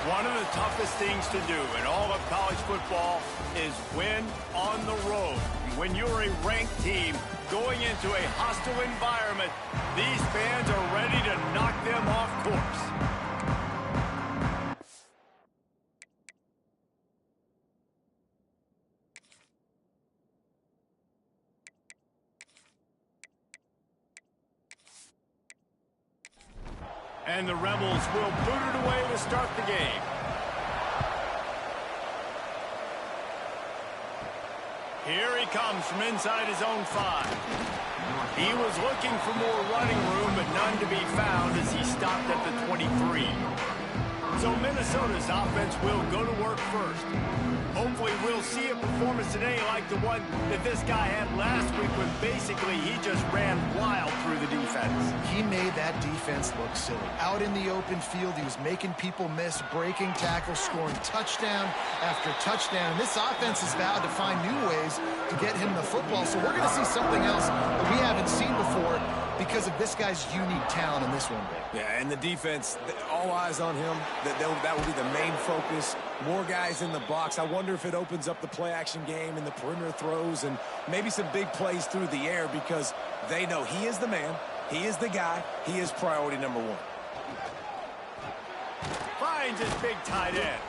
One of the toughest things to do in all of college football is win on the road. When you're a ranked team going into a hostile environment, these fans are ready to knock them off course. And the Rebels will boot it away to start the game. Here he comes from inside his own 5. He was looking for more running room, but none to be found as he stopped at the 23. So Minnesota's offense will go to work first. Hopefully we'll see a performance today like the one that this guy had last week when basically he just ran wild through the defense. He made that defense look silly. Out in the open field, he was making people miss, breaking tackles, scoring touchdown after touchdown. And this offense has vowed to find new ways to get him the football. So we're going to see something else that we haven't seen before because of this guy's unique talent in this one. Yeah, and the defense, all eyes on him. That will be the main focus. More guys in the box. I wonder if it opens up the play-action game and the perimeter throws and maybe some big plays through the air because they know he is the man, he is the guy, he is priority number 1. Finds his big tight end.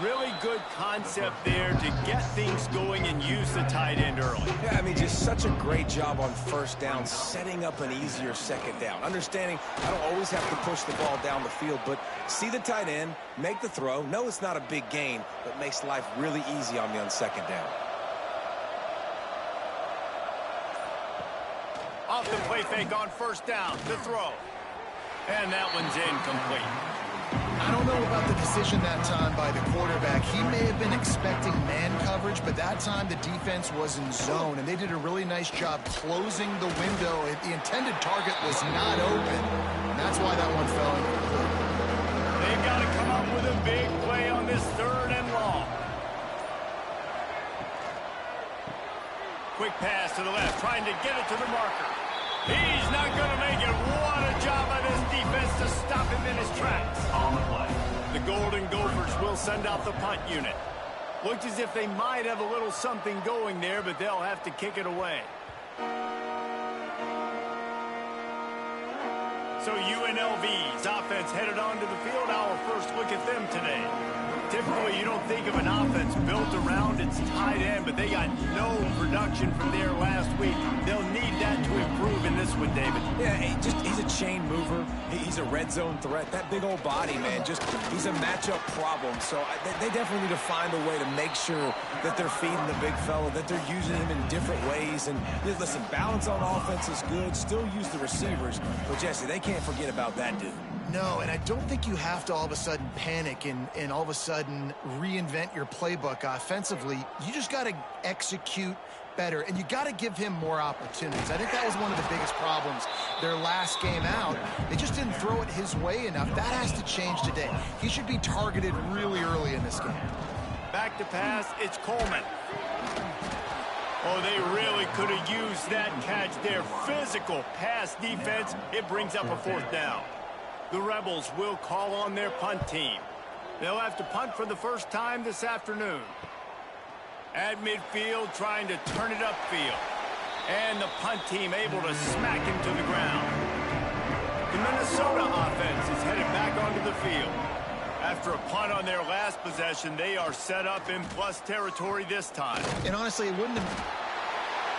Really good concept there to get things going and use the tight end early. Yeah, I mean, just such a great job on first down, setting up an easier second down. Understanding I don't always have to push the ball down the field, but see the tight end, make the throw. No, it's not a big gain, but makes life really easy on me on second down. Off the play fake on first down, the throw. And that one's incomplete. I don't know about the decision that time by the quarterback. He may have been expecting man coverage, but that time the defense was in zone, and they did a really nice job closing the window. The intended target was not open, and that's why that one fell incomplete. They've got to come up with a big play on this 3rd and long. Quick pass to the left, trying to get it to the marker. He's not going to make it. What a job by this defense to stop him in his tracks. On the play. The Golden Gophers will send out the punt unit. Looked as if they might have a little something going there, but they'll have to kick it away. So UNLV's offense headed onto the field. Our first look at them today. Typically, you don't think of an offense built around its tight end, but they got no production from there last week. They'll need that to improve in this one, David. Yeah, he's a chain mover. He's a red zone threat. That big old body, man, he's a matchup problem. So they definitely need to find a way to make sure that they're feeding the big fella, that they're using him in different ways. And listen, balance on offense is good. Still use the receivers. But, Jesse, they can't forget about that dude. No, and I don't think you have to all of a sudden panic and all of a sudden reinvent your playbook offensively. You just got to execute better, and you got to give him more opportunities. I think that was one of the biggest problems their last game out. They just didn't throw it his way enough. That has to change today. He should be targeted really early in this game. Back to pass, it's Coleman. Oh, they really could have used that catch there. Physical pass defense. It brings up a 4th down. The Rebels will call on their punt team. They'll have to punt for the first time this afternoon. At midfield, trying to turn it upfield. And the punt team able to smack him to the ground. The Minnesota offense is headed back onto the field. After a punt on their last possession, they are set up in plus territory this time. And honestly, it wouldn't have...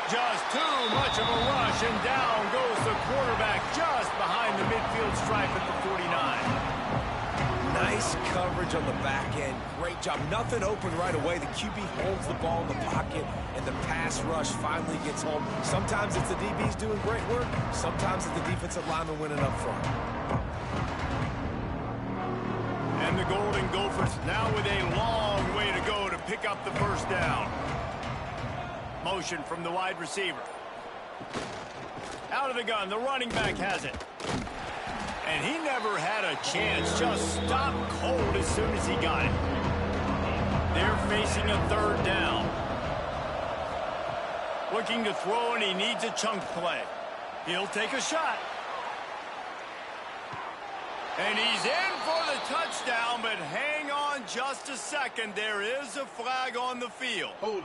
Just too much of a rush, and down goes the quarterback just behind the midfield stripe at the 49. Nice coverage on the back end. Great job. Nothing open right away. The QB holds the ball in the pocket, and the pass rush finally gets home. Sometimes it's the DBs doing great work. Sometimes it's the defensive lineman winning up front. And the Golden Gophers now with a long way to go to pick up the first down. Motion from the wide receiver. Out of the gun, the running back has it. And he never had a chance, just stopped cold as soon as he got it. They're facing a 3rd down. Looking to throw, and he needs a chunk play. He'll take a shot. And he's in for the touchdown, but hang on just a second. There is a flag on the field. Holding.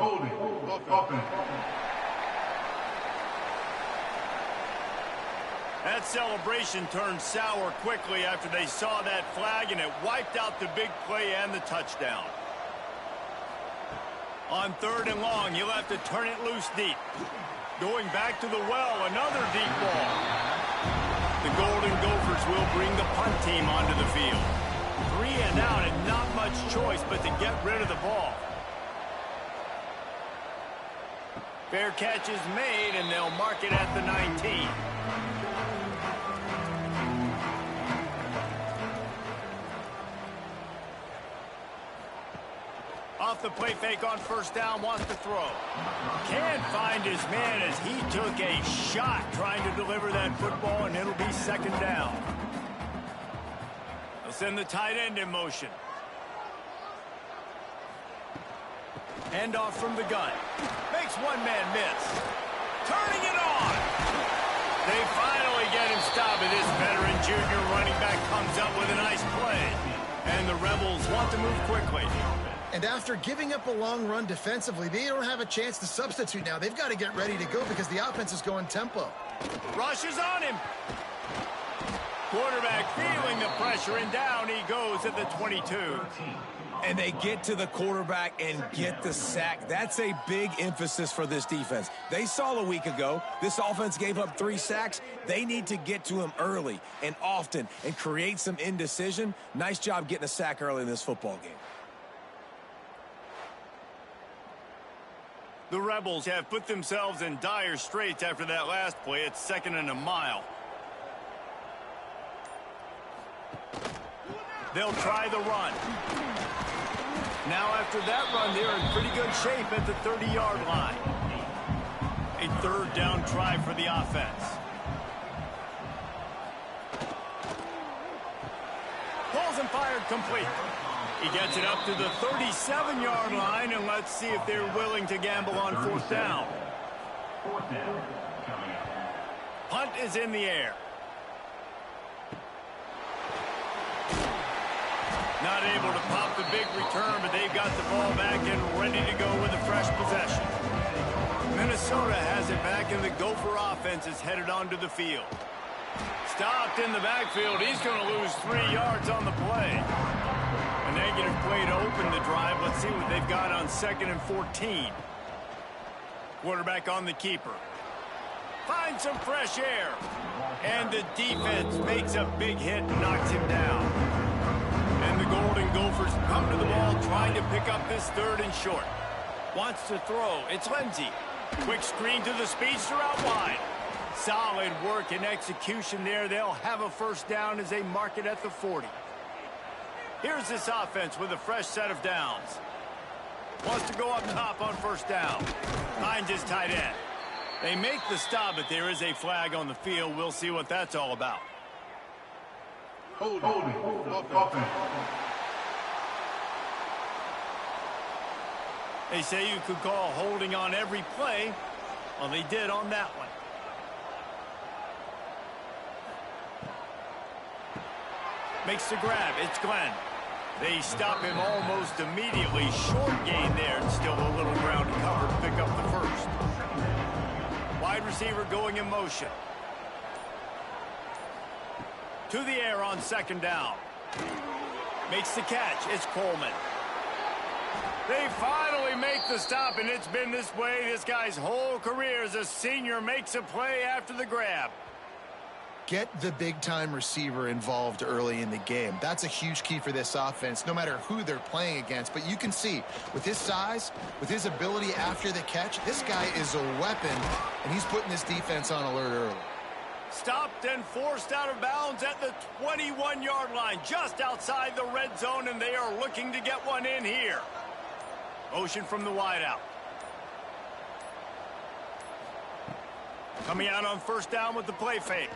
Offense. That celebration turned sour quickly after they saw that flag, and it wiped out the big play and the touchdown. On 3rd and long, you'll have to turn it loose deep. Going back to the well, another deep ball. The Golden Gophers will bring the punt team onto the field. 3 and out and not much choice but to get rid of the ball. Fair catch is made, and they'll mark it at the 19. Off the play fake on 1st down, wants to throw. Can't find his man as he took a shot trying to deliver that football, and it'll be 2nd down. They'll send the tight end in motion. Handoff from the gun. Makes one man miss. Turning it on. They finally get him stopped, and this veteran junior running back comes up with a nice play. And the Rebels want to move quickly. And after giving up a long run defensively, they don't have a chance to substitute now. They've got to get ready to go because the offense is going tempo. Rush is on him. Quarterback feeling the pressure, and down he goes at the 22. And they get to the quarterback and get the sack. That's a big emphasis for this defense. They saw a week ago, this offense gave up 3 sacks. They need to get to him early and often and create some indecision. Nice job getting a sack early in this football game. The Rebels have put themselves in dire straits after that last play. It's 2nd and a mile. They'll try the run. Now after that run, they're in pretty good shape at the 30-yard line. A 3rd down try for the offense. Balls and fired complete. He gets it up to the 37-yard line, and let's see if they're willing to gamble on 4th down. Punt is in the air. Not able to pop the big return, but they've got the ball back and ready to go with a fresh possession. Minnesota has it back, and the Gopher offense is headed onto the field. Stopped in the backfield. He's going to lose 3 yards on the play. A negative play to open the drive. Let's see what they've got on 2nd and 14. Quarterback on the keeper. Finds some fresh air. And the defense makes a big hit and knocks him down. And the Golden Gophers come to the ball trying to pick up this 3rd and short. Wants to throw. It's Lindsey. Quick screen to the speedster out wide. Solid work and execution there. They'll have a 1st down as they mark it at the 40. Here's this offense with a fresh set of downs. Wants to go up top on 1st down. Finds his tight end. They make the stop, but there is a flag on the field. We'll see what that's all about. Holding. They say you could call holding on every play. Well, they did on that one. Makes the grab. It's Glenn. They stop him almost immediately. Short gain there, and still a little ground to cover to pick up the 1st. Wide receiver going in motion. To the air on 2nd down. Makes the catch. It's Coleman. They finally make the stop, and it's been this way this guy's whole career as a senior. Makes a play after the grab. Get the big-time receiver involved early in the game. That's a huge key for this offense, no matter who they're playing against. But you can see, with his size, with his ability after the catch, this guy is a weapon, and he's putting this defense on alert early. Stopped and forced out of bounds at the 21-yard line, just outside the red zone, and they are looking to get one in here. Motion from the wideout. Coming out on 1st down with the play fake.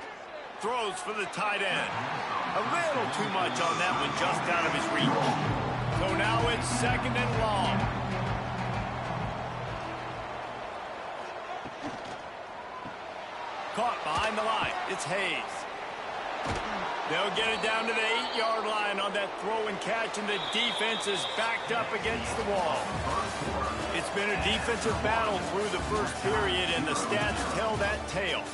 Throws for the tight end. A little too much on that one, just out of his reach. So now it's 2nd and long. Caught behind the line. It's Hayes. They'll get it down to the 8-yard line on that throw and catch, and the defense is backed up against the wall. It's been a defensive battle through the first period, and the stats tell that tale.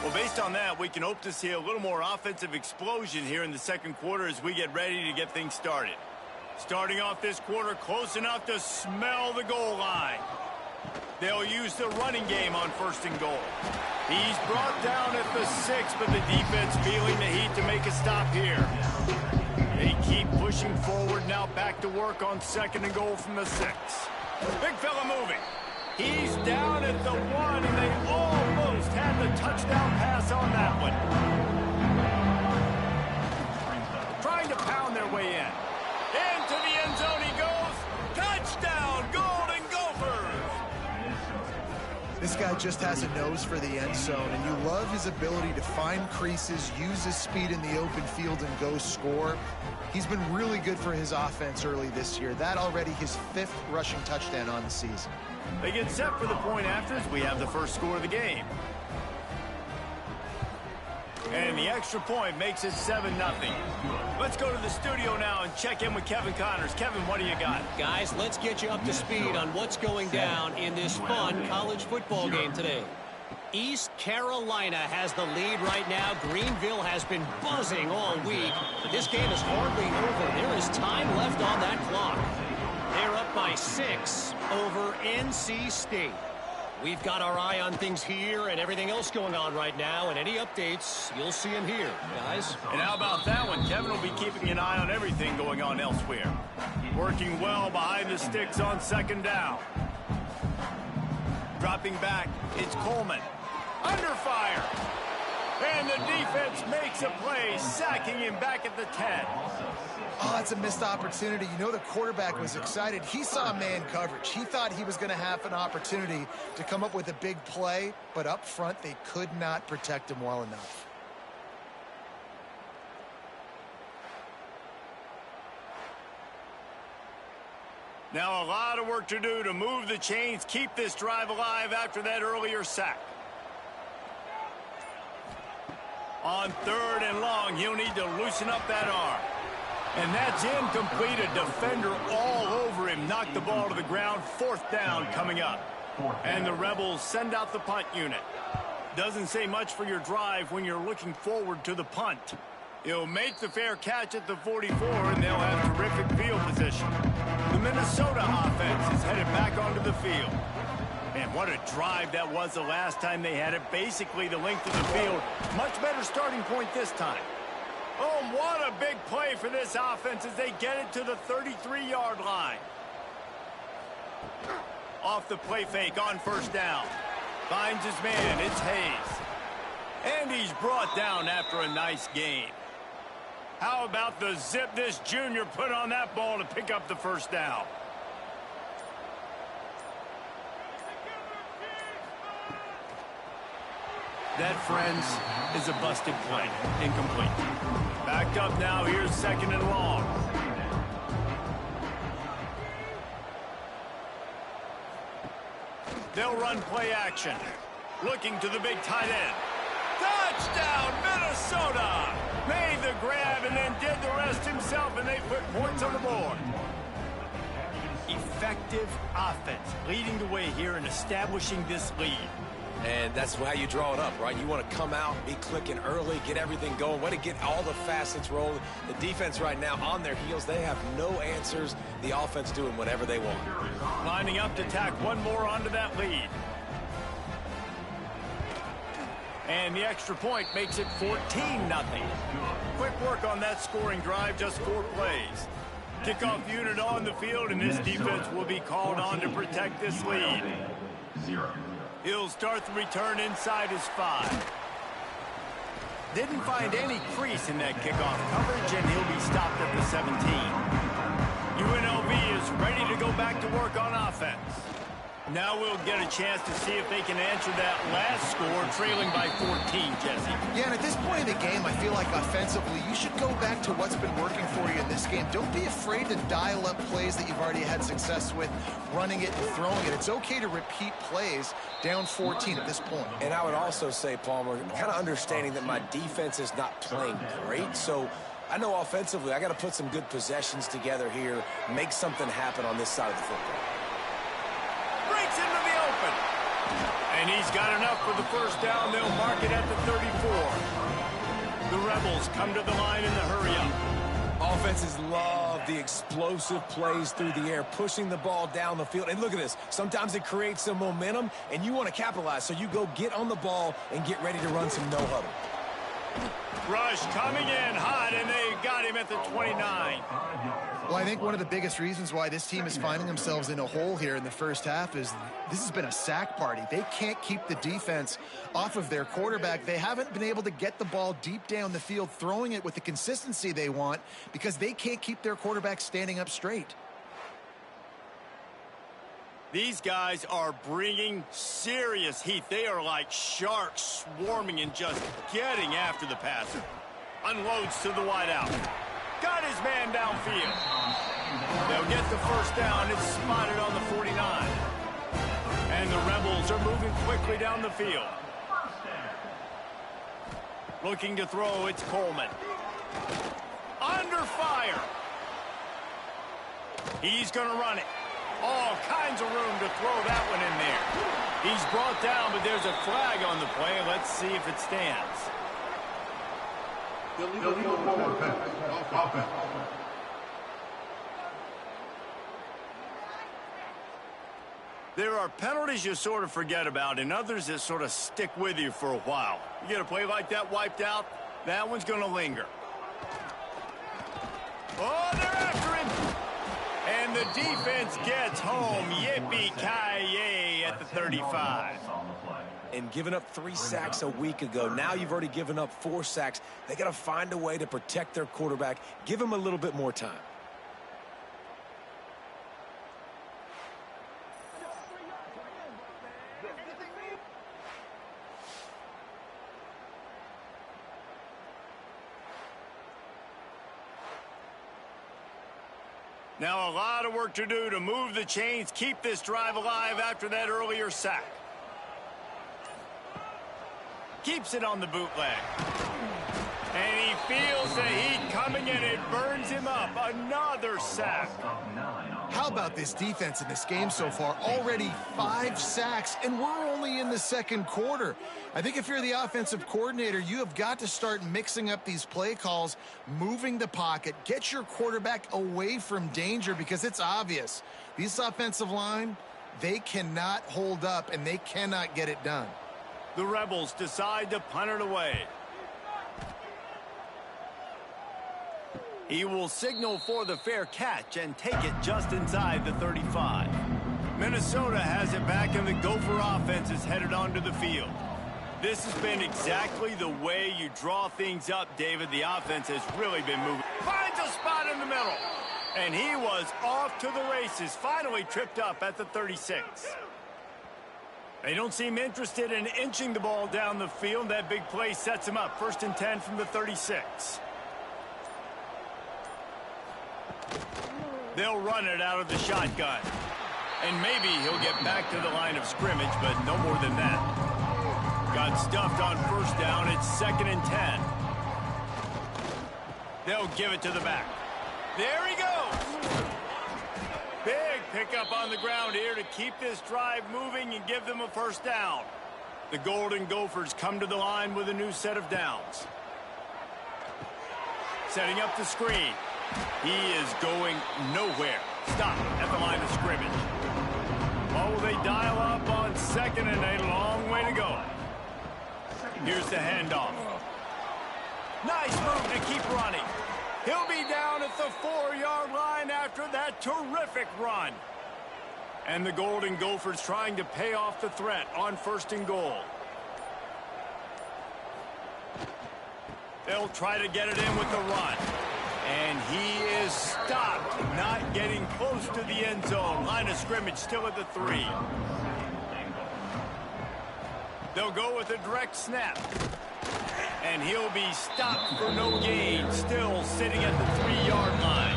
Well, based on that, we can hope to see a little more offensive explosion here in the second quarter as we get ready to get things started. Starting off this quarter close enough to smell the goal line. They'll use the running game on 1st and goal. He's brought down at the 6, but the defense feeling the heat to make a stop here. They keep pushing forward, now back to work on 2nd and goal from the 6. Big fella moving. He's down at the 1, and they almost had the touchdown pass on that one. Trying to pound their way in. Into the end zone he goes. Touchdown, Golden Gophers! This guy just has a nose for the end zone, and you love his ability to find creases, use his speed in the open field, and go score. He's been really good for his offense early this year. That already his 5th rushing touchdown on the season. They get set for the point after as we have the first score of the game. And the extra point makes it 7-0. Let's go to the studio now and check in with Kevin Connors. Kevin, what do you got? Guys, let's get you up to speed on what's going down in this fun college football game today. East Carolina has the lead right now. Greenville has been buzzing all week. But this game is hardly over. There is time left on that clock. They're up by 6 over NC State. We've got our eye on things here and everything else going on right now, and any updates, you'll see them here, guys. And how about that one? Kevin will be keeping an eye on everything going on elsewhere. Working well behind the sticks on 2nd down. Dropping back, it's Coleman. Under fire. And the defense makes a play, sacking him back at the 10. Oh, that's a missed opportunity. You know the quarterback was excited. He saw man coverage. He thought he was going to have an opportunity to come up with a big play, but up front they could not protect him well enough. Now a lot of work to do to move the chains, keep this drive alive after that earlier sack. On 3rd and long, he'll need to loosen up that arm. And that's incomplete. A defender all over him. Knocked the ball to the ground. 4th down coming up. And the Rebels send out the punt unit. Doesn't say much for your drive when you're looking forward to the punt. He'll make the fair catch at the 44, and they'll have terrific field position. The Minnesota offense is headed back onto the field. Man, what a drive that was the last time they had it. Basically the length of the field. Much better starting point this time. Oh, what a big play for this offense as they get it to the 33-yard line. Off the play fake on 1st down. Finds his man. It's Hayes. And he's brought down after a nice gain. How about the zip this junior put on that ball to pick up the 1st down? That, friends, is a busted play. Incomplete. Backed up now. Here's 2nd and long. They'll run play action. Looking to the big tight end. Touchdown, Minnesota! Made the grab and then did the rest himself, and they put points on the board. Effective offense leading the way here and establishing this lead. And that's how you draw it up, right? You want to come out, be clicking early, get everything going, want to get all the facets rolling. The defense right now on their heels, they have no answers. The offense doing whatever they want. Lining up to tack one more onto that lead. And the extra point makes it 14-0. Quick work on that scoring drive, just 4 plays. Kickoff unit on the field, and this defense will be called on to protect this lead. He'll start the return inside his 5. Didn't find any crease in that kickoff coverage, and he'll be stopped at the 17. UNLV is ready to go back to work on offense. Now we'll get a chance to see if they can answer that last score, trailing by 14, Jesse. Yeah, and at this point in the game, I feel like offensively, you should go back to what's been working for you in this game. Don't be afraid to dial up plays that you've already had success with, running it and throwing it. It's okay to repeat plays down 14 at this point. And I would also say, Palmer, kind of understanding that my defense is not playing great, so I know offensively I got to put some good possessions together here, make something happen on this side of the football. Breaks into the open. And he's got enough for the first down. They'll mark it at the 34. The Rebels come to the line in the hurry-up. Offenses love the explosive plays through the air, pushing the ball down the field. And look at this. Sometimes it creates some momentum, and you want to capitalize. So you go get on the ball and get ready to run some no-huddle. Rush coming in hot, and they got him at the 29. Well, I think one of the biggest reasons why this team is finding themselves in a hole here in the first half is this has been a sack party. They can't keep the defense off of their quarterback. They haven't been able to get the ball deep down the field, throwing it with the consistency they want because they can't keep their quarterback standing up straight. These guys are bringing serious heat. They are like sharks swarming and just getting after the passer. Unloads to the wideout. Got his man downfield. They'll get the first down. It's spotted on the 49. And the Rebels are moving quickly down the field. Looking to throw, it's Coleman. Under fire. He's going to run it. All kinds of room to throw that one in there. He's brought down, but there's a flag on the play. Let's see if it stands. Illegal forward offense. There are penalties you sort of forget about and others that sort of stick with you for a while. You get a play like that wiped out, that one's going to linger. Oh, they're after him. And the defense gets home. Yippee-ki-yay at the 35. And giving up 3 sacks a week ago. Now you've already given up 4 sacks. They got to find a way to protect their quarterback. Give him a little bit more time. Now a lot of work to do to move the chains, keep this drive alive after that earlier sack. Keeps it on the bootleg. And he feels the heat coming in. It burns him up. Another sack. How about this defense in this game so far? Already 5 sacks, and we're only in the second quarter. I think if you're the offensive coordinator, you have got to start mixing up these play calls, moving the pocket, get your quarterback away from danger because it's obvious. These offensive line, they cannot hold up, and they cannot get it done. The Rebels decide to punt it away. He will signal for the fair catch and take it just inside the 35. Minnesota has it back, and the Gopher offense is headed onto the field. This has been exactly the way you draw things up, David. The offense has really been moving. Finds a spot in the middle. And he was off to the races, finally tripped up at the 36. They don't seem interested in inching the ball down the field. That big play sets him up. 1st and 10 from the 36. They'll run it out of the shotgun. And maybe he'll get back to the line of scrimmage, but no more than that. Got stuffed on 1st down. It's 2nd and 10. They'll give it to the back. There he goes. Big pickup on the ground here to keep this drive moving and give them a 1st down. The Golden Gophers come to the line with a new set of downs. Setting up the screen. He is going nowhere. Stop at the line of scrimmage. Oh, they dial up on 2nd and a long way to go. Here's the handoff. Nice move to keep running. He'll be down at the 4-yard line after that terrific run. And the Golden Gophers trying to pay off the threat on 1st and goal. They'll try to get it in with the run. And he is stopped, not getting close to the end zone. Line of scrimmage still at the 3. They'll go with a direct snap. And he'll be stopped for no gain, still sitting at the 3-yard line.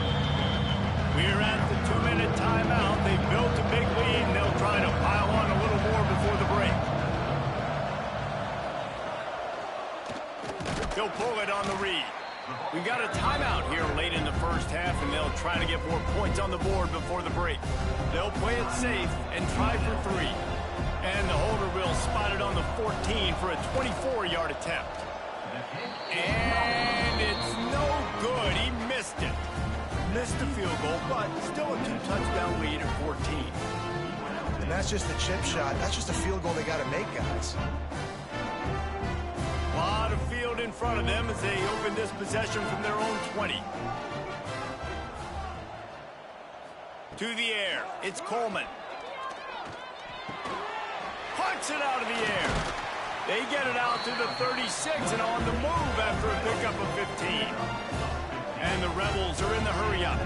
We're at the 2-minute timeout. They've built a big lead, and they'll try to pile on a little more before the break. He'll pull it on the read. We've got a timeout here late in the first half, and they'll try to get more points on the board before the break. They'll play it safe and try for 3. And the holder will spot it on the 14 for a 24-yard attempt. And it's no good. He missed it. Missed the field goal, but still a 2-touchdown lead at 14. And that's just the chip shot. That's just a field goal they got to make, guys. A lot of field in front of them as they open this possession from their own 20. To the air, it's Coleman. Punts it out of the air. They get it out to the 36 and on the move after a pickup of 15. And the Rebels are in the hurry-up.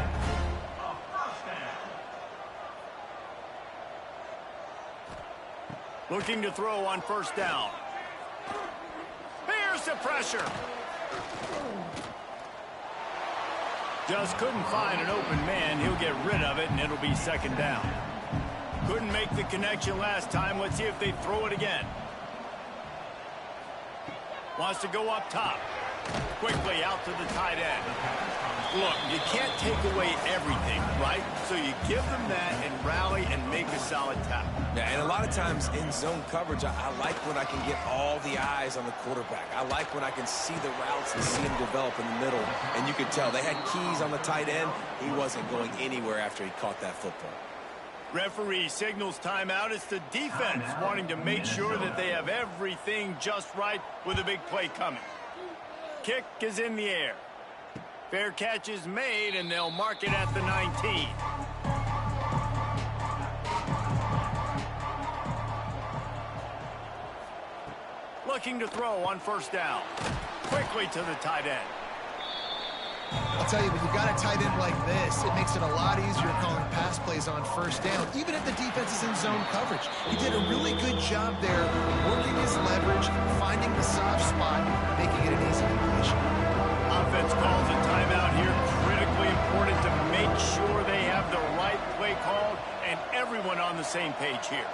Looking to throw on first down. Here's the pressure. Just couldn't find an open man. He'll get rid of it, and it'll be second down. Couldn't make the connection last time. Let's see if they throw it again. Wants to go up top. Quickly out to the tight end. Look, you can't take away everything, right? So you give them that and rally and make a solid tackle. Yeah, and a lot of times in zone coverage, I like when I can get all the eyes on the quarterback. I like when I can see the routes and see him develop in the middle. And you could tell they had keys on the tight end. He wasn't going anywhere after he caught that football. Referee signals timeout. It's the defense wanting to make sure that they have everything just right with a big play coming. Kick is in the air. Fair catch is made, and they'll mark it at the 19. Looking to throw on first down. Quickly to the tight end. I'll tell you, when you've got a tight end like this, it makes it a lot easier calling pass plays on first down, even if the defense is in zone coverage. He did a really good job there, working his leverage, finding the soft spot, making it an easy completion. Offense calls a timeout here. Critically important to make sure they have the right play called and everyone on the same page here.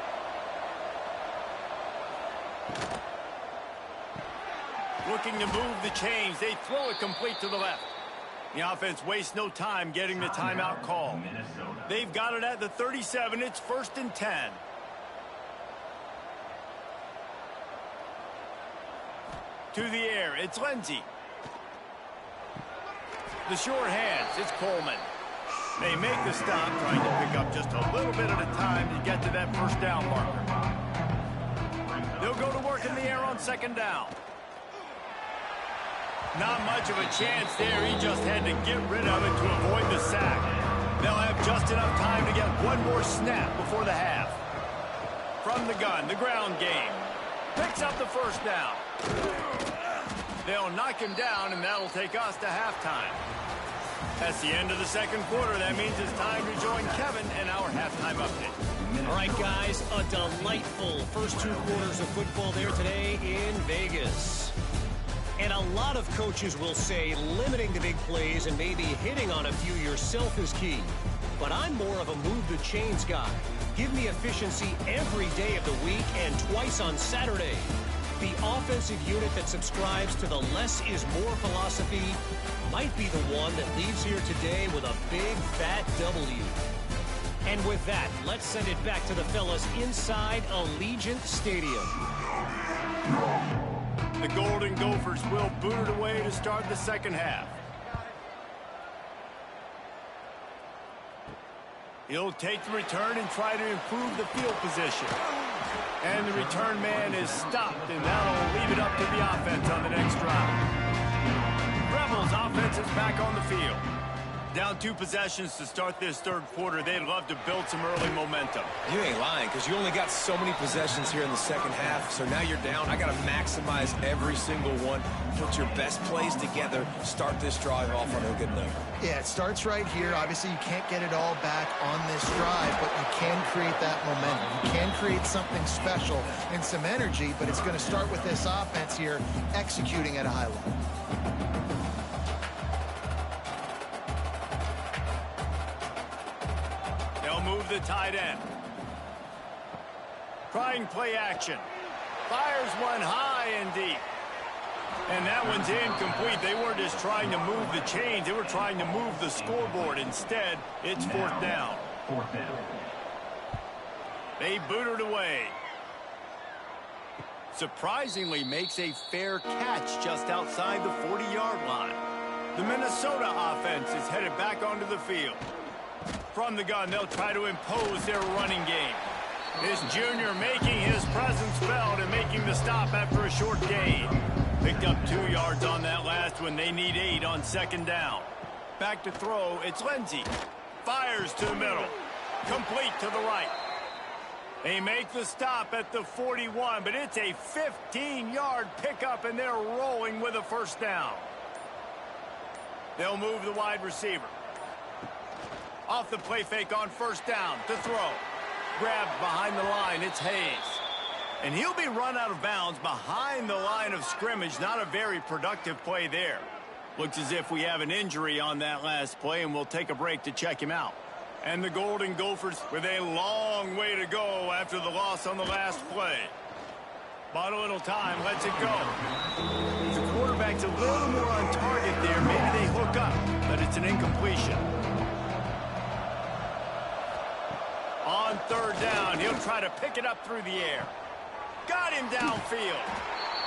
Looking to move the chains. They throw it complete to the left. The offense wastes no time getting the timeout call. They've got it at the 37. It's 1st and 10. To the air, it's Lindsey. The short hands, it's Coleman. They make the stop, trying to pick up just a little bit at a time to get to that first down marker. They'll go to work in the air on second down. Not much of a chance there. He just had to get rid of it to avoid the sack. They'll have just enough time to get one more snap before the half. From the gun, the ground game. Picks up the first down. They'll knock him down, and that'll take us to halftime. That's the end of the second quarter. That means it's time to join Kevin and our halftime update. All right, guys, a delightful first 2 quarters of football there today in Vegas. And a lot of coaches will say limiting the big plays and maybe hitting on a few yourself is key. But I'm more of a move the chains guy. Give me efficiency every day of the week and twice on Saturday. The offensive unit that subscribes to the less is more philosophy might be the one that leaves here today with a big fat W. And with that, let's send it back to the fellas inside Allegiant Stadium. The Golden Gophers will boot it away to start the second half. He'll take the return and try to improve the field position. And the return man is stopped, and that'll leave it up to the offense on the next drive. Rebels offense is back on the field. Down 2 possessions to start this third quarter. They'd love to build some early momentum. You ain't lying, because you only got so many possessions here in the second half, so now you're down. I got to maximize every single one. Put your best plays together. Start this drive off on a good note. Yeah, it starts right here. Obviously, you can't get it all back on this drive, but you can create that momentum. You can create something special and some energy, but it's going to start with this offense here executing at a high level. Move the tight end. Trying play action. Fires one high and deep. And that one's incomplete. They weren't just trying to move the chains. They were trying to move the scoreboard. Instead, it's fourth down. They boot it away. Surprisingly makes a fair catch just outside the 40-yard line. The Minnesota offense is headed back onto the field. From the gun, they'll try to impose their running game. This junior making his presence felt and making the stop after a short gain. Picked up 2 yards on that last one. They need 8 on second down. Back to throw, it's Lindsey. Fires to the middle. Complete to the right. They make the stop at the 41, but it's a 15-yard pickup, and they're rolling with a first down. They'll move the wide receiver. Off the play fake on first down to throw. Grabbed behind the line, it's Hayes. And he'll be run out of bounds behind the line of scrimmage. Not a very productive play there. Looks as if we have an injury on that last play, and we'll take a break to check him out. And the Golden Gophers with a long way to go after the loss on the last play. Bought a little time, lets it go. The quarterback's a little more on target there. Maybe they hook up, but it's an incompletion. On third down, he'll try to pick it up through the air. Got him downfield.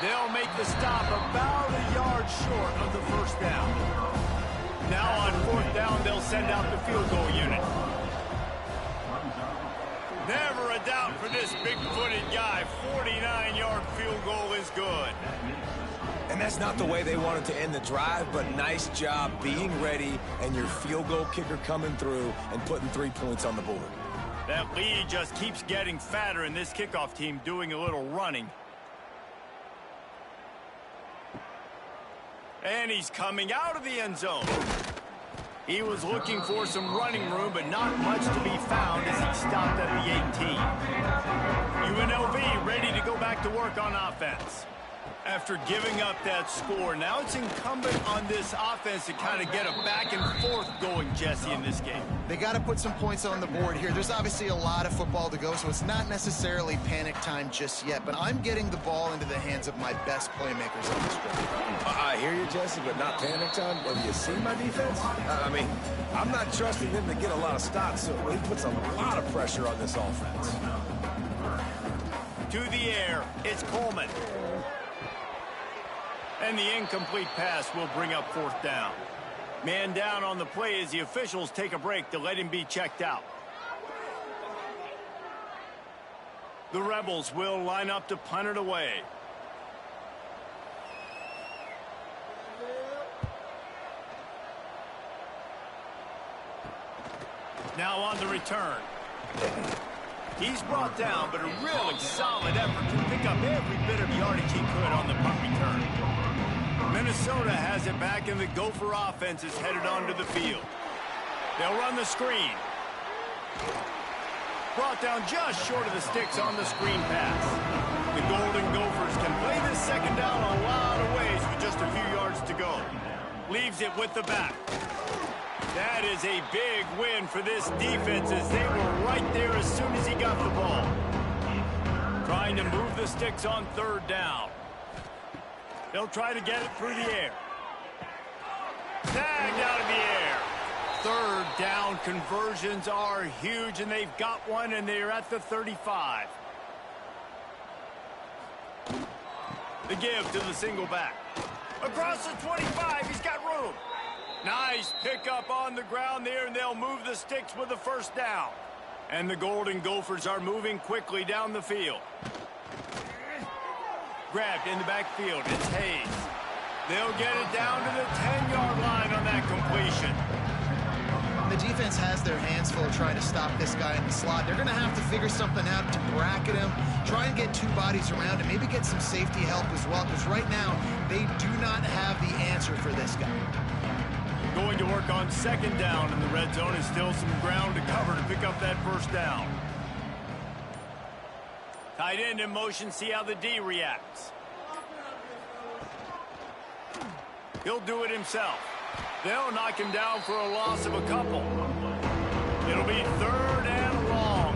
They'll make the stop about a yard short of the first down. Now on fourth down, they'll send out the field goal unit. Never a doubt for this big-footed guy. 49-yard field goal is good. And that's not the way they wanted to end the drive, but nice job being ready and your field goal kicker coming through and putting 3 points on the board. That lead just keeps getting fatter, and this kickoff team doing a little running. And he's coming out of the end zone. He was looking for some running room, but not much to be found as he stopped at the 18. UNLV ready to go back to work on offense. After giving up that score, now it's incumbent on this offense to kind of get a back and forth going, Jesse, in this game. They got to put some points on the board here. There's obviously a lot of football to go, so it's not necessarily panic time just yet, but I'm getting the ball into the hands of my best playmakers on this drive. I hear you, Jesse, but not panic time. Have you seen my defense? I mean, I'm not trusting them to get a lot of stops, so he puts a lot of pressure on this offense. To the air, it's Coleman. And the incomplete pass will bring up fourth down. Man down on the play as the officials take a break to let him be checked out. The Rebels will line up to punt it away. Now on the return. He's brought down, but a really solid effort to pick up every bit of yardage he could on the punt return. Minnesota has it back, and the Gopher offense is headed onto the field. They'll run the screen. Brought down just short of the sticks on the screen pass. The Golden Gophers can play this second down a lot of ways with just a few yards to go. Leaves it with the back. That is a big win for this defense as they were right there as soon as he got the ball. Trying to move the sticks on third down. They'll try to get it through the air. Tagged out of the air. Third down conversions are huge, and they've got one, and they're at the 35. The give to the single back. Across the 25, he's got room. Nice pickup on the ground there, and they'll move the sticks with the first down. And the Golden Gophers are moving quickly down the field. Grabbed in the backfield, it's Hayes. They'll get it down to the 10-yard line on that completion. the defense has their hands full trying to stop this guy in the slot. They're going to have to figure something out to bracket him, try and get two bodies around him, maybe get some safety help as well, because right now they do not have the answer for this guy. Going to work on second down in the red zone, and still some ground to cover to pick up that first down. Tight end in motion, see how the D reacts. He'll do it himself. They'll knock him down for a loss of a couple. It'll be third and long.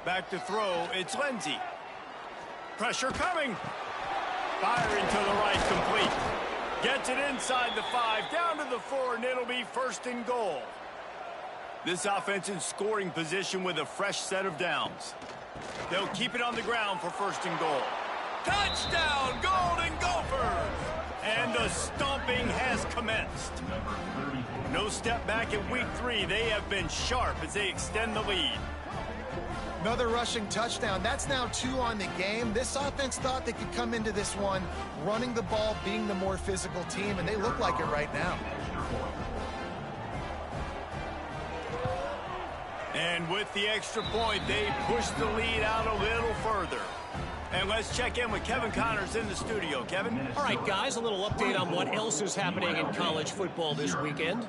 Back to throw, it's Lindsey. Pressure coming. Firing to the right, complete. Gets it inside the 5, down to the 4, and it'll be first and goal. This offense in scoring position with a fresh set of downs. They'll keep it on the ground for first and goal. Touchdown, Golden Gophers! And the stomping has commenced. No step back in week 3. They have been sharp as they extend the lead. Another rushing touchdown. That's now 2 on the game. This offense thought they could come into this one running the ball, being the more physical team, and they look like it right now. And with the extra point, they push the lead out a little further. And let's check in with Kevin Connors in the studio. Kevin? All right, guys, a little update on what else is happening in college football this weekend.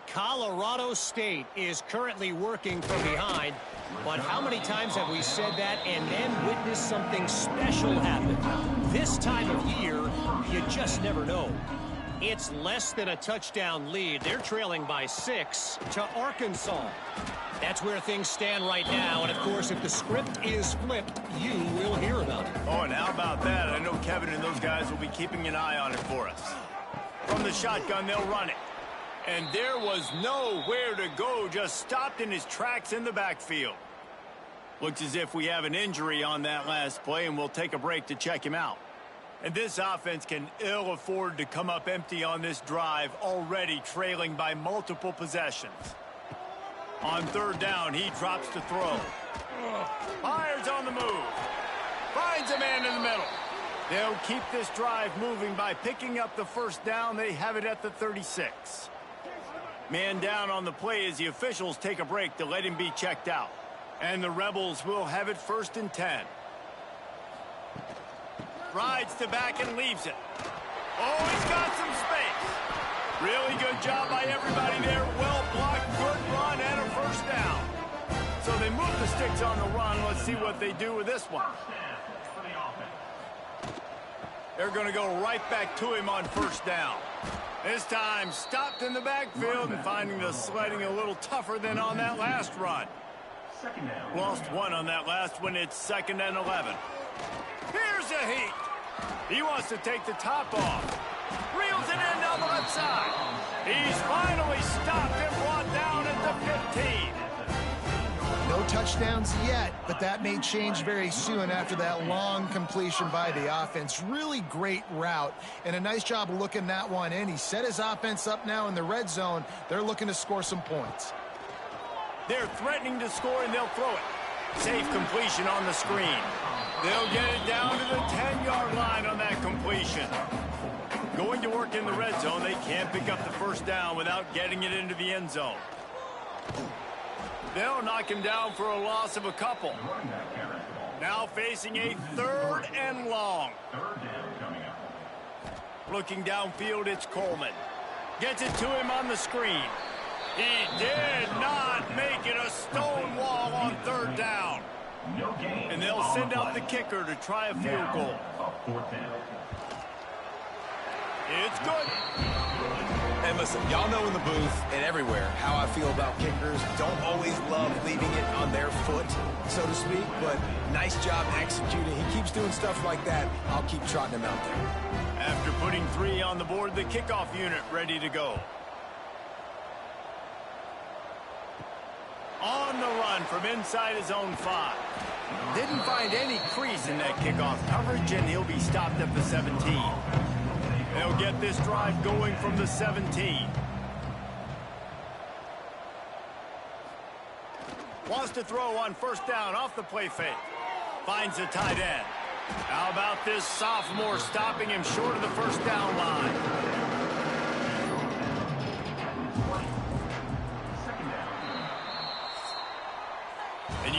Colorado State is currently working from behind, but how many times have we said that and then witnessed something special happen? This time of year, you just never know. It's less than a touchdown lead. They're trailing by 6 to Arkansas. That's where things stand right now, and of course, if the script is flipped, you will hear about it. Oh, and how about that? I know Kevin and those guys will be keeping an eye on it for us. From the shotgun, they'll run it. And there was nowhere to go, just stopped in his tracks in the backfield. Looks as if we have an injury on that last play, and we'll take a break to check him out. And this offense can ill afford to come up empty on this drive, already trailing by multiple possessions. On third down, he drops to throw. Fires on the move. Finds a man in the middle. They'll keep this drive moving by picking up the first down. They have it at the 36. Man down on the play as the officials take a break to let him be checked out. And the Rebels will have it first and 10. Rides to back and leaves it. Oh, he's got some space. Really good job by everybody there. Well blocked, good run, and a first down. So they move the sticks on the run. Let's see what they do with this one. They're going to go right back to him on first down. This time stopped in the backfield and finding the sledding a little tougher than on that last run. Lost 1 on that last one. It's 2nd and 11. Here's a heat. He wants to take the top off. Reels it in down the left side. He's finally stopped and brought down at the 15. No touchdowns yet, but that may change very soon after that long completion by the offense. Really great route, and a nice job of looking that one in. He set his offense up now in the red zone. They're looking to score some points. They're threatening to score, and they'll throw it. Safe completion on the screen. They'll get it down to the 10-yard line on that completion. Going to work in the red zone, they can't pick up the first down without getting it into the end zone. They'll knock him down for a loss of a couple. Now facing a 3rd and long. Looking downfield, it's Coleman. Gets it to him on the screen. He did not make it a stone wall on 3rd down. And they'll send out the kicker to try a field goal. It's good. And listen, y'all know in the booth and everywhere how I feel about kickers. Don't always love leaving it on their foot, so to speak, but nice job executing. He keeps doing stuff like that. I'll keep trotting him out there. After putting 3 on the board, the kickoff unit ready to go. On the run from inside his own 5. Didn't find any crease in that kickoff coverage, and he'll be stopped at the 17. They'll get this drive going from the 17. Wants to throw on first down off the play fake. Finds the tight end. How about this sophomore stopping him short of the first down line?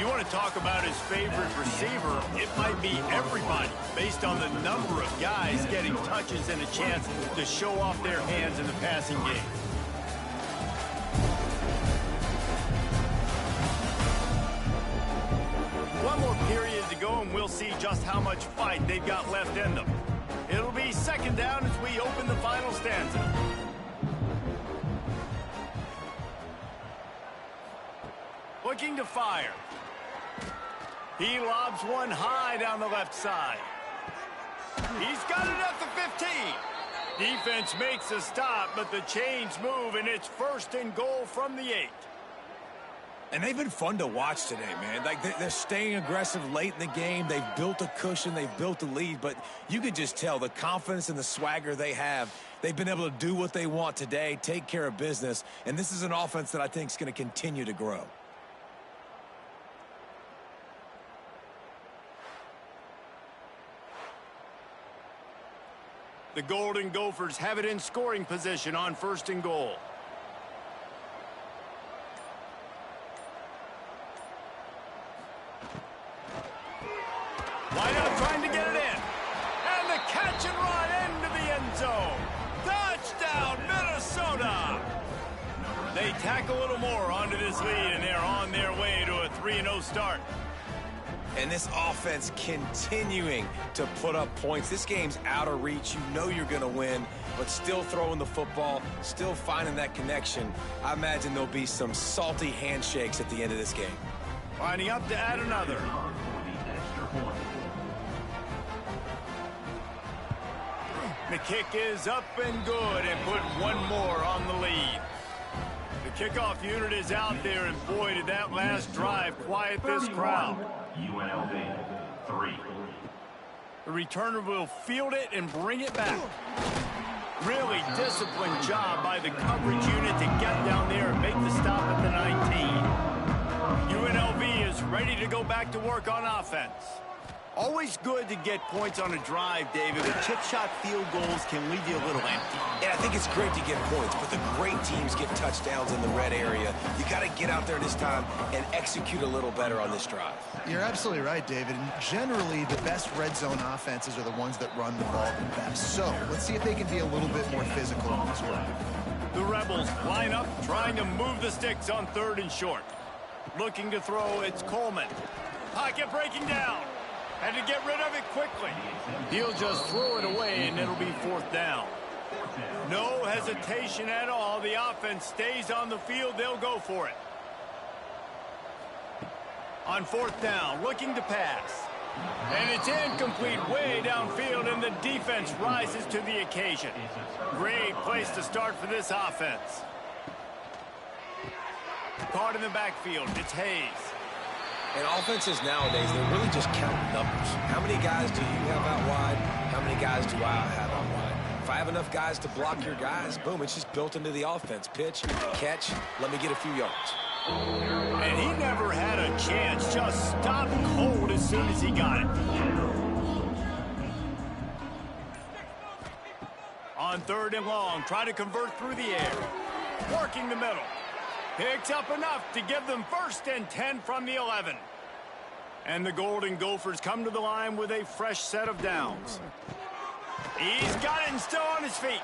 you want to talk about his favorite receiver, it might be everybody based on the number of guys getting touches and a chance to show off their hands in the passing game. One more period to go, and we'll see just how much fight they've got left in them. It'll be second down as we open the final stanza. Looking to fire. He lobs one high down the left side. He's got it at the 15. Defense makes a stop, but the chains move, and it's first and goal from the 8. And they've been fun to watch today, man. Like, they're staying aggressive late in the game. They've built a cushion. They've built a lead. But you could just tell the confidence and the swagger they have. They've been able to do what they want today, take care of business. And this is an offense that I think is going to continue to grow. The Golden Gophers have it in scoring position on first and goal. Wide out trying to get it in. And the catch and run into the end zone. Touchdown, Minnesota! They tack a little more onto this lead, and they're on their way to a 3-0 start. And this offense continuing to put up points. This game's out of reach. You know you're going to win, but still throwing the football, still finding that connection. I imagine there'll be some salty handshakes at the end of this game. Lining up to add another. The kick is up and good, and put one more on the lead. The kickoff unit is out there, and boy, did that last drive quiet this crowd. UNLV 3. The returner will field it and bring it back. Really disciplined job by the coverage unit to get down there and make the stop at the 19. UNLV is ready to go back to work on offense. Always good to get points on a drive, David, but chip shot field goals can leave you a little empty. Yeah, I think it's great to get points, but the great teams get touchdowns in the red area. You got to get out there this time and execute a little better on this drive. You're absolutely right, David. And generally, the best red zone offenses are the ones that run the ball the best. So let's see if they can be a little bit more physical on this drive. The Rebels line up, trying to move the sticks on 3rd and short. Looking to throw, it's Coleman. Pocket breaking down. Had to get rid of it quickly. He'll just throw it away, and it'll be 4th down. No hesitation at all. The offense stays on the field. They'll go for it. On 4th down, looking to pass. And it's incomplete way downfield, and the defense rises to the occasion. Great place to start for this offense. Caught in the backfield, it's Hayes. And offenses nowadays, they're really just counting numbers. How many guys do you have out wide? How many guys do I have out wide? If I have enough guys to block your guys, boom, it's just built into the offense. Pitch, catch, let me get a few yards. And he never had a chance, just stopped cold as soon as he got it. On 3rd and long, try to convert through the air. Working the middle. Picks up enough to give them 1st and 10 from the 11. And the Golden Gophers come to the line with a fresh set of downs. He's got it and still on his feet.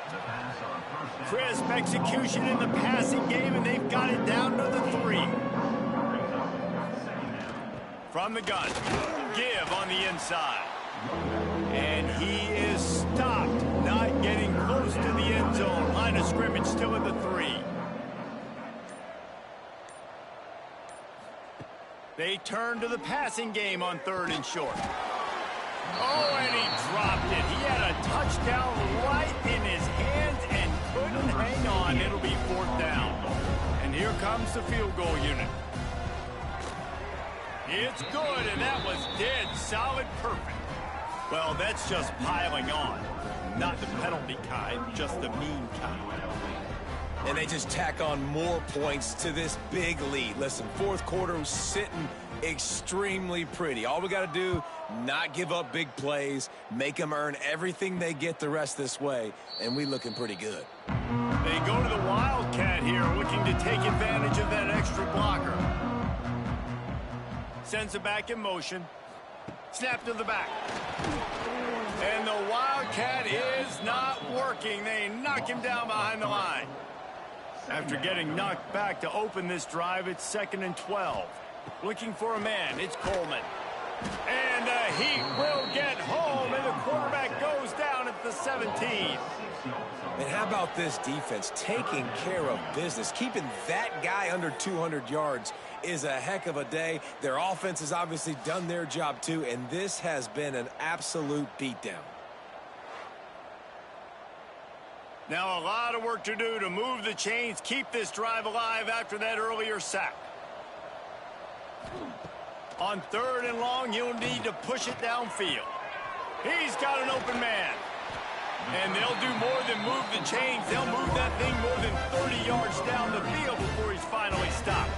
Crisp execution in the passing game, and they've got it down to the 3. From the gun, give on the inside. And he is stopped, not getting close to the end zone. Line of scrimmage still at the 3. They turn to the passing game on 3rd and short. Oh, and he dropped it. He had a touchdown right in his hands and couldn't hang on. It'll be 4th down. And here comes the field goal unit. It's good, and that was dead solid perfect. Well, that's just piling on. Not the penalty kind, just the mean kind. And they just tack on more points to this big lead. Listen, 4th quarter was sitting extremely pretty. All we got to do, not give up big plays, make them earn everything they get the rest this way, and we looking pretty good. They go to the Wildcat here, looking to take advantage of that extra blocker. Sends it back in motion. Snap to the back. And the Wildcat is not working. They knock him down behind the line. After getting knocked back to open this drive, it's 2nd and 12. Looking for a man. It's Coleman. And the Heat will get home, and the quarterback goes down at the 17. And how about this defense taking care of business? Keeping that guy under 200 yards is a heck of a day. Their offense has obviously done their job too, and this has been an absolute beatdown. Now a lot of work to do to move the chains, keep this drive alive after that earlier sack. On 3rd and long, he'll need to push it downfield. He's got an open man. And they'll do more than move the chains. They'll move that thing more than 30 yards down the field before he's finally stopped.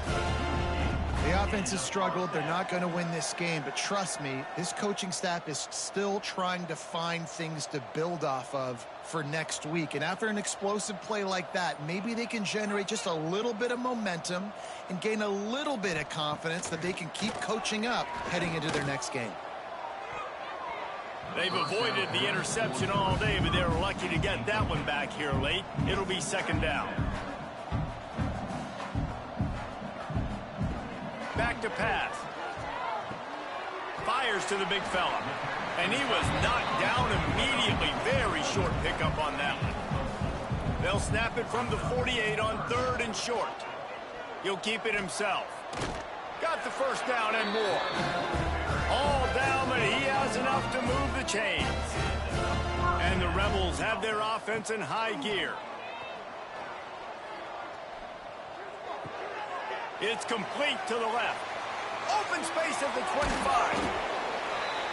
The offense has struggled. They're not going to win this game, but trust me, this coaching staff is still trying to find things to build off of for next week. And after an explosive play like that, maybe they can generate just a little bit of momentum and gain a little bit of confidence that they can keep coaching up heading into their next game. They've avoided the interception all day, but they're lucky to get that one back here late. It'll be 2nd down. Back to pass. Fires to the big fella. And he was knocked down immediately. Very short pickup on that one. They'll snap it from the 48 on 3rd and short. He'll keep it himself. Got the 1st down and more. All down, but he has enough to move the chains. And the Rebels have their offense in high gear. It's complete to the left. Open space at the 25.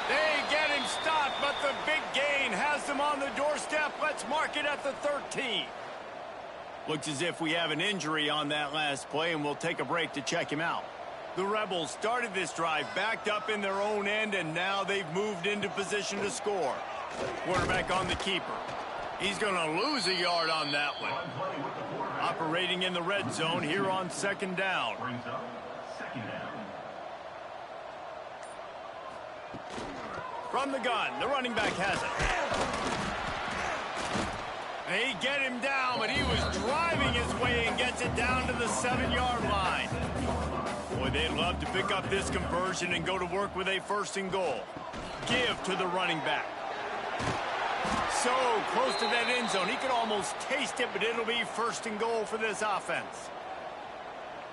They get him stopped, but the big gain has them on the doorstep. Let's mark it at the 13. Looks as if we have an injury on that last play, and we'll take a break to check him out. The Rebels started this drive backed up in their own end, and now they've moved into position to score. Quarterback on the keeper. He's going to lose a yard on that one. Operating in the red zone here on 2nd down. From the gun, the running back has it. They get him down, but he was driving his way and gets it down to the 7-yard line. Boy, they'd love to pick up this conversion and go to work with a 1st and goal. Give to the running back. So close to that end zone. He could almost taste it, but it'll be 1st and goal for this offense.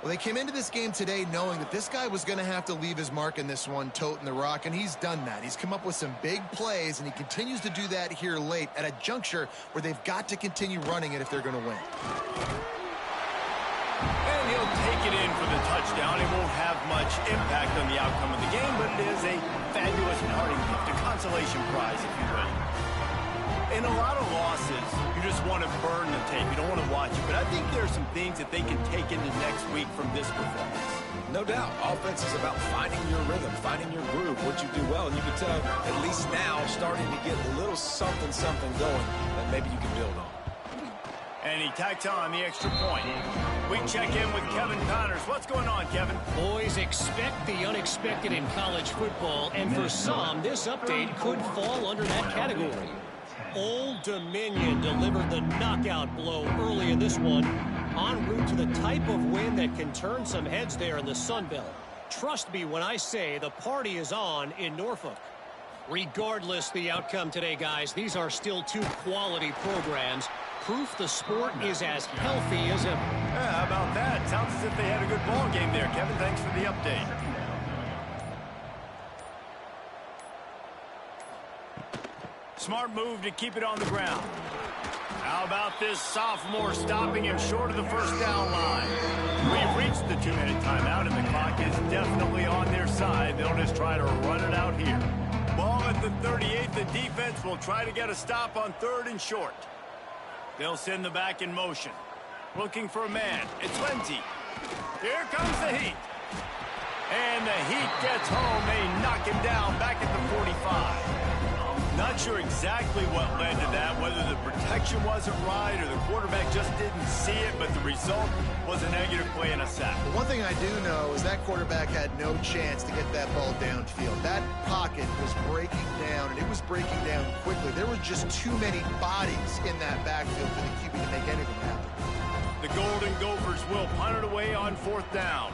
Well, they came into this game today knowing that this guy was going to have to leave his mark in this one, toting the rock, and he's done that. He's come up with some big plays, and he continues to do that here late at a juncture where they've got to continue running it if they're going to win. And he'll take it in for the touchdown. It won't have much impact on the outcome of the game, but it is a fabulous parting gift, a consolation prize, if you will. In a lot of losses, you just want to burn the tape. You don't want to watch it. But I think there are some things that they can take into next week from this performance. No doubt. Offense is about finding your rhythm, finding your groove, what you do well. And you can tell, at least now, starting to get a little something going that maybe you can build on. And he tacks on the extra point. We check in with Kevin Connors. What's going on, Kevin? Boys, expect the unexpected in college football. And for some, this update could fall under that category. Old Dominion delivered the knockout blow early in this one, en route to the type of win that can turn some heads there in the Sun Belt. Trust me when I say the party is on in Norfolk. Regardless the outcome today, guys, these are still 2 quality programs. Proof the sport is as healthy as ever. Yeah, how about that? Sounds as if they had a good ball game there, Kevin. Thanks for the update. Smart move to keep it on the ground. How about this sophomore stopping him short of the 1st down line? We've reached the 2-minute timeout, and the clock is definitely on their side. They'll just try to run it out here. Ball at the 38. The defense will try to get a stop on 3rd and short. They'll send the back in motion. Looking for a man. It's Lindsey. Here comes the Heat. And the Heat gets home. They knock him down back at the 45. Not Not sure exactly what led to that, whether the protection wasn't right or the quarterback just didn't see it, but the result was a negative play and a sack. But one thing I do know is that quarterback had no chance to get that ball downfield. That pocket was breaking down, and it was breaking down quickly. There were just too many bodies in that backfield for the QB to make anything happen. The Golden Gophers will punt it away on 4th down.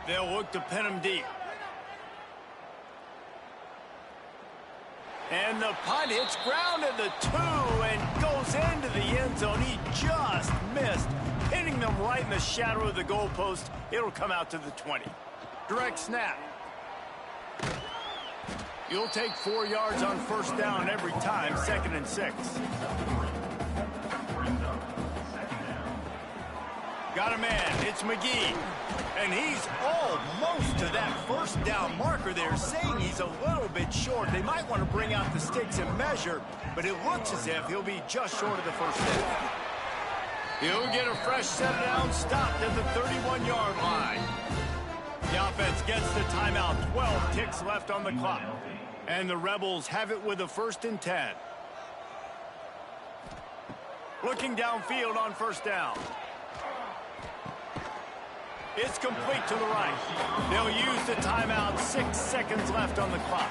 They'll look to pin him deep. And the punt hits ground at the 2 and goes into the end zone. He just missed, hitting them right in the shadow of the goalpost. It'll come out to the 20. Direct snap. You'll take 4 yards on 1st down every time, 2nd and 6. Got a man, it's McGee. And he's almost to that 1st down marker. They're saying he's a little bit short. They might want to bring out the sticks and measure, but it looks as if he'll be just short of the 1st down. He'll get a fresh set down, stopped at the 31-yard line. The offense gets the timeout, 12 ticks left on the clock. And the Rebels have it with a 1st and 10. Looking downfield on 1st down. It's complete to the right. They'll use the timeout, 6 seconds left on the clock.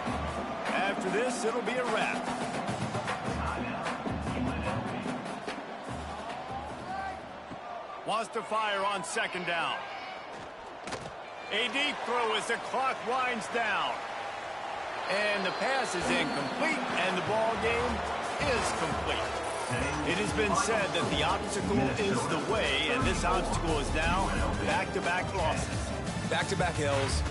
After this, it'll be a wrap. Wants to fire on 2nd down. A deep throw as the clock winds down. And the pass is incomplete, and the ball game is complete. It has been said that the obstacle is the way, and this obstacle is now back-to-back losses. Back-to-back L's.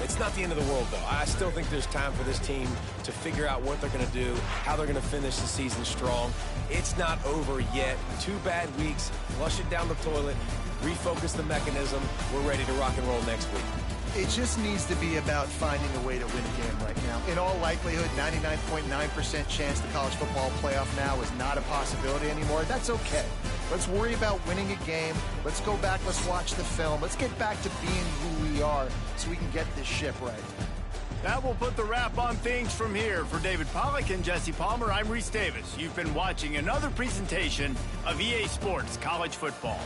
It's not the end of the world, though. I still think there's time for this team to figure out what they're going to do, how they're going to finish the season strong. It's not over yet. 2 bad weeks. Flush it down the toilet. Refocus the mechanism. We're ready to rock and roll next week. It just needs to be about finding a way to win a game right now. In all likelihood, 99.9% chance the college football playoff now is not a possibility anymore. That's okay. Let's worry about winning a game. Let's go back. Let's watch the film. Let's get back to being who we are so we can get this ship right. That will put the wrap on things from here. For David Pollack and Jesse Palmer, I'm Reese Davis. You've been watching another presentation of EA Sports College Football.